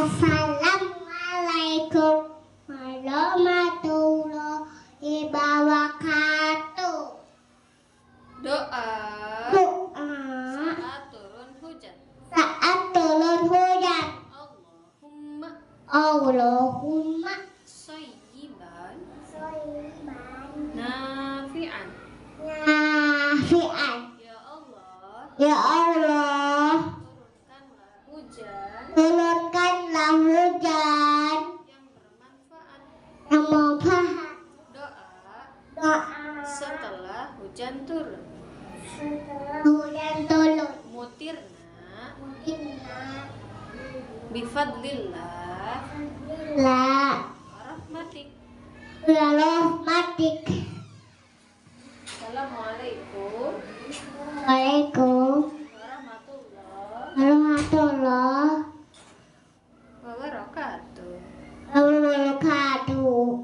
Assalamualaikum warahmatullahi wabarakatuh. Doa Doa saat turun hujan. saat turun hujan. Allahumma Shayyiban shayyiban nafi'an. nafi'an. Ya Allah, Ya Allah, turunkanlah hujan turunkanlah hujan yang bermanfaat. yang bermanfaat. Doa Doa setelah hujan turun. setelah hujan turun. Mutirna Inna bifadlillah la rahmatik. rahmatik. Assalamualaikum Waalaikumsalam.